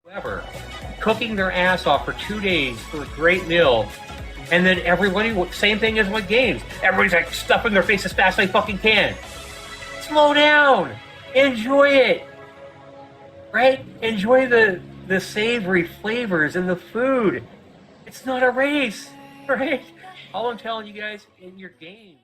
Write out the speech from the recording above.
Whoever, cooking their ass off for 2 days for a great meal, and then everybody, same thing as with games. Everybody's like stuffing their face as fast as they fucking can. Slow down. Enjoy it. Right? Enjoy the savory flavors in the food. It's not a race, right? All I'm telling you guys, in your game.